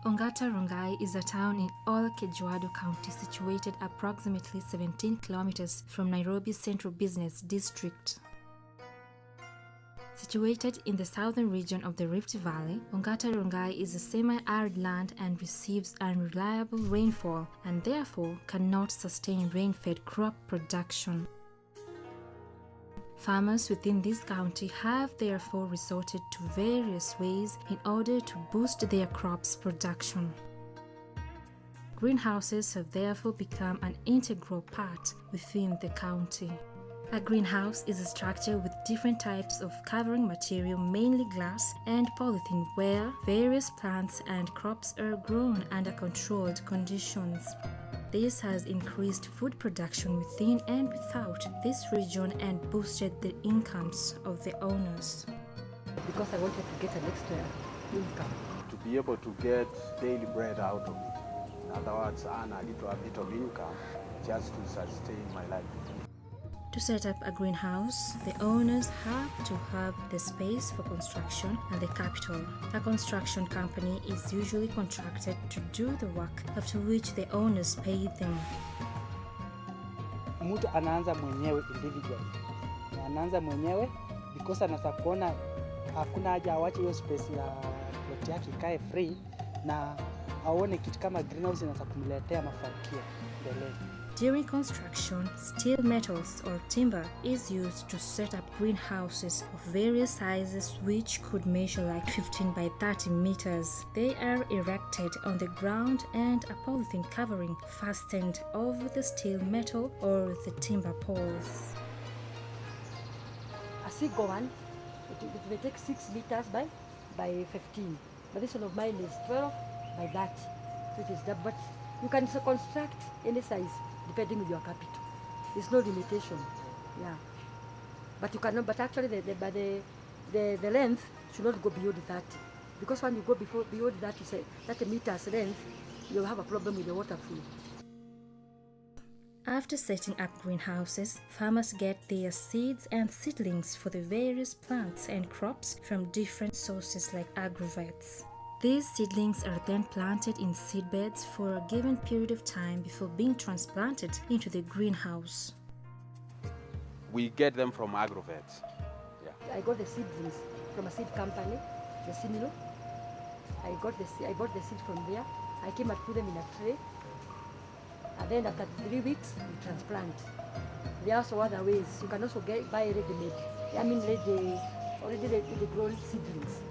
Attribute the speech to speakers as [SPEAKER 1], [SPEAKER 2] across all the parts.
[SPEAKER 1] Ongata Rongai is a town in Ol Kejuado County situated approximately 17 kilometers from Nairobi's central business district. Situated in the southern region of the Rift Valley, Ongata Rongai is a semi-arid land and receives unreliable rainfall and therefore cannot sustain rain-fed crop production. Farmers within this county have therefore resorted to various ways in order to boost their crops' production. Greenhouses have therefore become an integral part within the county. A greenhouse is a structure with different types of covering material, mainly glass and polythene, where various plants and crops are grown under controlled conditions. This has increased food production within and without this region and boosted the incomes of the owners.
[SPEAKER 2] Because I wanted to get an extra income.
[SPEAKER 3] To be able to get daily bread out of it. In other words, earn a little bit of income just to sustain my life.
[SPEAKER 1] To set up a greenhouse, the owners have to have the space for construction and the capital. A construction company is usually contracted to do the work, after which the owners pay them.
[SPEAKER 4] Mtu anaanza mwenyewe individually. Anaanza mwenyewe because anaweza kuona hakuna haja awache hiyo space ya plot yake ikae free na aone kitu kama greenhouse inaweza kumletea mafanikio mbele.
[SPEAKER 1] During construction, steel metals or timber is used to set up greenhouses of various sizes which could measure like 15 by 30 meters. They are erected on the ground and a polythene covering fastened over the steel metal or the timber poles.
[SPEAKER 2] A single one, it will take 6 meters by 15. But this one of mine is 12 by 30. So it is that, but you can construct any size depending on your capital. There's no limitation. Yeah. But you cannot, but actually the length should not go beyond 30. Because when you go beyond 30 meters length, you'll have a problem with the water flow.
[SPEAKER 1] After setting up greenhouses, farmers get their seeds and seedlings for the various plants and crops from different sources like agrovets. These seedlings are then planted in seedbeds for a given period of time before being transplanted into the greenhouse.
[SPEAKER 3] We get them from agrovets. Yeah.
[SPEAKER 2] I got the seedlings from a seed company, the Similo. I bought the seed from there. I came and put them in a tray. And then after 3 weeks, we transplant. There are also other ways. You can also buy ready-made. I mean, already grown seedlings.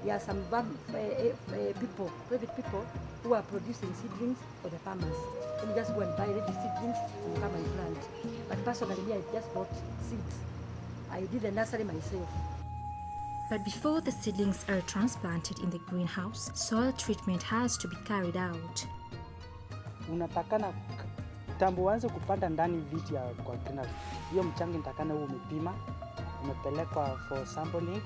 [SPEAKER 2] There are some private people who are producing seedlings for the farmers. So you just go and buy ready seedlings and come and plant. But personally, I just bought seeds. I did the nursery myself.
[SPEAKER 1] But before the seedlings are transplanted in the greenhouse, soil treatment has to be carried out.
[SPEAKER 4] Unatakana tambo uanze kupanda ndani viti ya kwa greenhouse. Hiyo mchanga nitakana huo umepima, umepelekwa for sampling,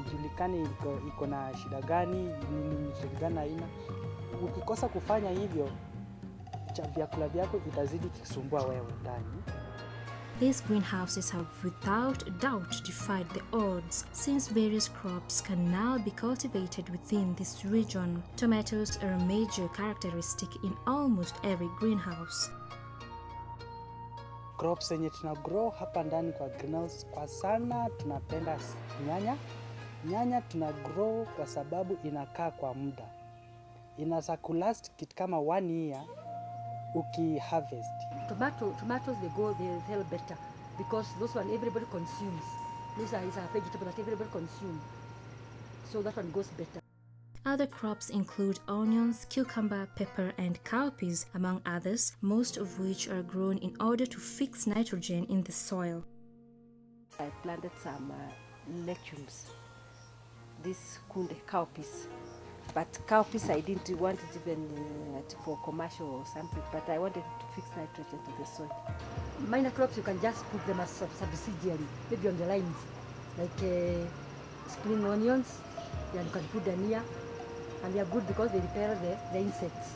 [SPEAKER 4] ijulikane iko na shida gani, ni shida gani aina. Ukikosa kufanya hivyo, vyakula vyako itazidi kusumbua wewe ndani.
[SPEAKER 1] These greenhouses have without doubt defied the odds, since various crops can now be cultivated within this region. Tomatoes are a major characteristic in almost every greenhouse.
[SPEAKER 4] Crops zenye tuna grow hapa ndani kwa greenhouse kwa sana tunapenda nyanya. Nyanya tuna grow kwa sababu inakaa kwa muda. Inaweza kulast kitu kama 1 year uki-harvest.
[SPEAKER 2] Tomatoes they sell better because those one everybody consumes. These are a vegetable that everybody consumes. So that one goes better.
[SPEAKER 1] Other crops include onions, cucumber, pepper, and cowpeas, among others, most of which are grown in order to fix nitrogen in the soil.
[SPEAKER 2] I planted some legumes. This called cowpeas. But cowpeas I didn't want it even for commercial or something, but I wanted to fix nitrogen to the soil. Minor crops you can just put them as subsidiary, maybe on the lines, like spring onions, yeah, you can put them here, and they are good because they repel the insects.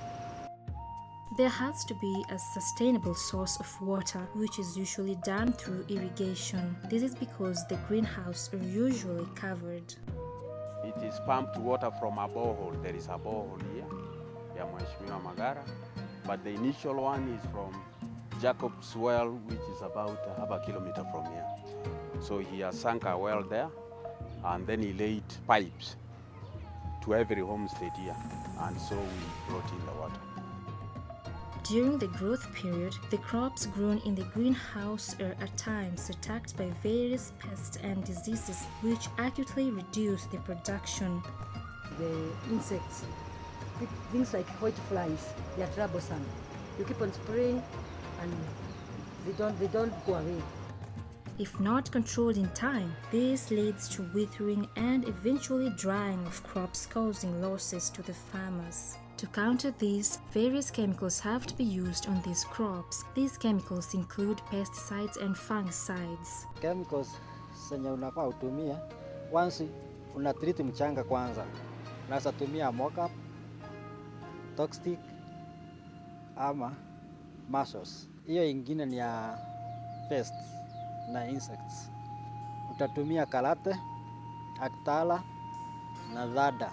[SPEAKER 1] There has to be a sustainable source of water, which is usually done through irrigation. This is because the greenhouse are usually covered.
[SPEAKER 3] It is pumped water from a borehole. There is a borehole here. ya Mheshimiwa Magara, but the initial one is from Jacob's Well, which is about half a kilometer from here. So he has sunk a well there, and then he laid pipes to every homestead here, and so we brought in the water.
[SPEAKER 1] During the growth period, the crops grown in the greenhouse are at times attacked by various pests and diseases which acutely reduce the production.
[SPEAKER 2] The insects, things like white flies, they are troublesome. You keep on spraying and they don't go away.
[SPEAKER 1] If not controlled in time, this leads to withering and eventually drying of crops, causing losses to the farmers. To counter this, various chemicals have to be used on these crops. These chemicals include pesticides and fungicides.
[SPEAKER 5] Chemicals zenye unafaa utumie, once unatreat mchanga kwanza, unaweza tumia mockup, toxic ama measles. Hiyo ingine ni ya pests na insects. Utatumia karate, aktala na dhada.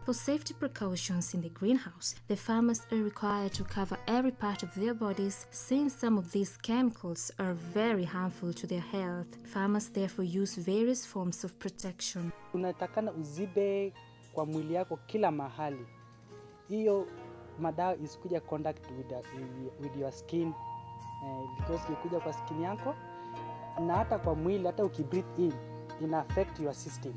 [SPEAKER 1] For safety precautions in the greenhouse, the farmers are required to cover every part of their bodies since some of these chemicals are very harmful to their health. Farmers therefore use various forms of protection.
[SPEAKER 4] Unatakana uzibe kwa mwili yako kila mahali. Hiyo madawa isikuja contact with your skin, because ikikuja kwa skin yako na hata kwa mwili, hata ukibreathe in, ina affect your system.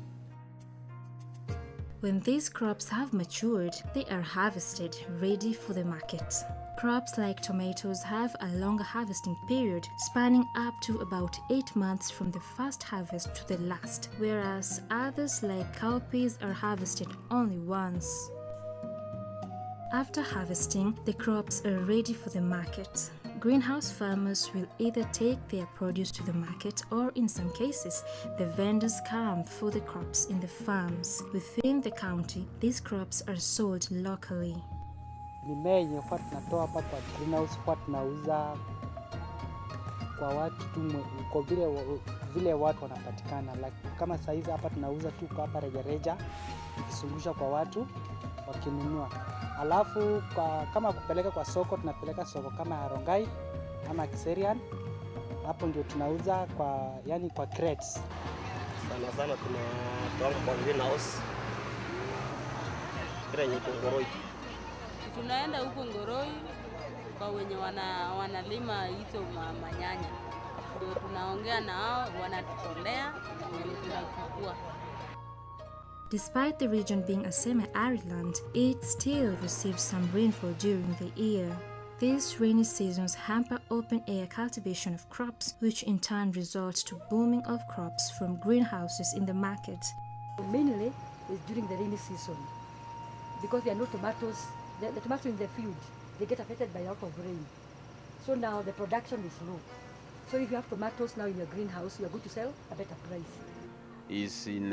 [SPEAKER 1] When these crops have matured, they are harvested, ready for the market. Crops like tomatoes have a longer harvesting period, spanning up to about 8 months from the first harvest to the last, whereas others like cowpeas are harvested only once. After harvesting, the crops are ready for the market. Greenhouse farmers will either take their produce to the market or in some cases, the vendors come for the crops in the farms. Within the county, these crops are sold locally.
[SPEAKER 4] Mimea yenye kwa tunatoa hapa kwa greenhouse kwa tunauza kwa watu tu, kwa vile watu wanapatikana. Like, kama saizi hapa tunauza tu kwa hapa rejareja, ikisungusha kwa watu wakinunua. Alafu kama kupeleka kwa soko, tunapeleka soko kama Rongai ama Kiserian. Hapo ndio tunauza kwa crates.
[SPEAKER 6] Sana tunatoa kwa greenhouse. Kile Ngoroi.
[SPEAKER 7] Tunaenda huko Ngoroi kwa wenye wanalima hizo manyanya. Ndio tunaongea na hao, wanatutolea ndio tunachukua.
[SPEAKER 1] Despite the region being a semi-arid land, it still receives some rainfall during the year. These rainy seasons hamper open-air cultivation of crops, which in turn results to booming of crops from greenhouses in the market.
[SPEAKER 2] Mainly is during the rainy season, because there are no tomatoes. The tomatoes in the field, they get affected by a lot of rain. So now the production is low. So if you have tomatoes now in your greenhouse, you are going to sell a better price.
[SPEAKER 3] Is in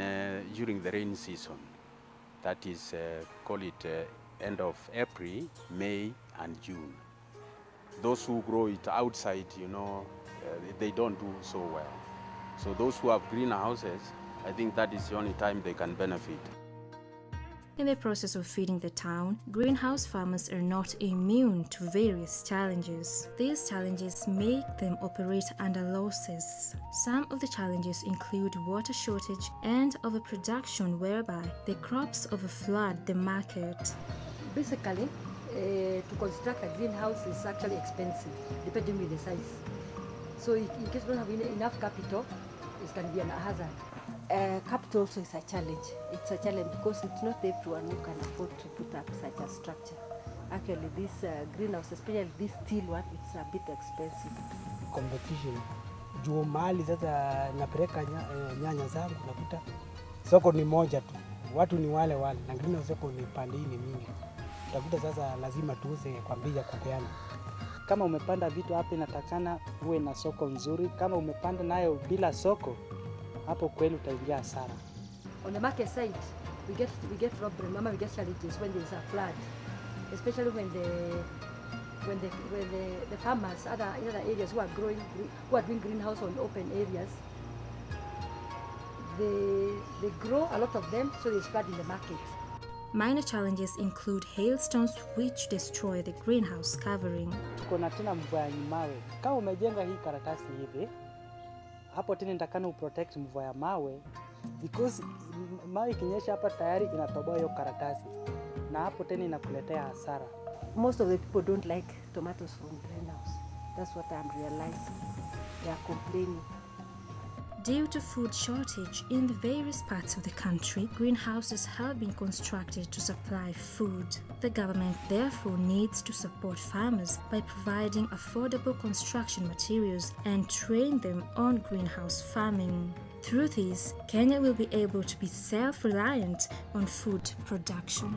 [SPEAKER 3] during the rain season, that is call it end of April, May and June. Those who grow it outside, they don't do so well. So those who have greenhouses, I think that is the only time they can benefit.
[SPEAKER 1] In the process of feeding the town, greenhouse farmers are not immune to various challenges. These challenges make them operate under losses. Some of the challenges include water shortage and overproduction, whereby the crops overflood the market.
[SPEAKER 2] Basically, to construct a greenhouse is actually expensive, depending on the size. So in case you don't have enough capital, it can be a hazard.
[SPEAKER 8] Capital also is a challenge. It's a challenge because it's not everyone who can afford to put up such a structure. Actually, this greenhouse, especially this steel one, it's a bit expensive.
[SPEAKER 9] Competition. Juu mahali sasa napeleka nyanya zangu nakuta soko ni moja tu. Watu ni wale na greenhouse soko ni pande hii mingi. Utakuta sasa lazima tuuze kwa bei ya kupeana.
[SPEAKER 4] Kama umepanda vitu hapa inatakana uwe na soko nzuri. Kama umepanda nayo bila soko, hapo kweli utaingia hasara.
[SPEAKER 2] On the market side, we get problem, we get challenges when there is a flood, especially when the farmers in other areas who are doing greenhouse on open areas, they grow a lot of them, so they spread in the market.
[SPEAKER 1] Minor challenges include hailstones which destroy the greenhouse covering.
[SPEAKER 4] Tuko na tena mvua ya mawe. Kama umejenga hii karatasi hivi, hapo tena nitakana uprotect mvua ya mawe because mawe ikinyesha hapa tayari inatoboa hiyo karatasi na hapo tena inakuletea hasara.
[SPEAKER 8] Most of the people don't like tomatoes from greenhouse. That's what I'm realizing. They are complaining.
[SPEAKER 1] Due to food shortage in the various parts of the country, greenhouses have been constructed to supply food. The government therefore needs to support farmers by providing affordable construction materials and train them on greenhouse farming. Through this, Kenya will be able to be self-reliant on food production.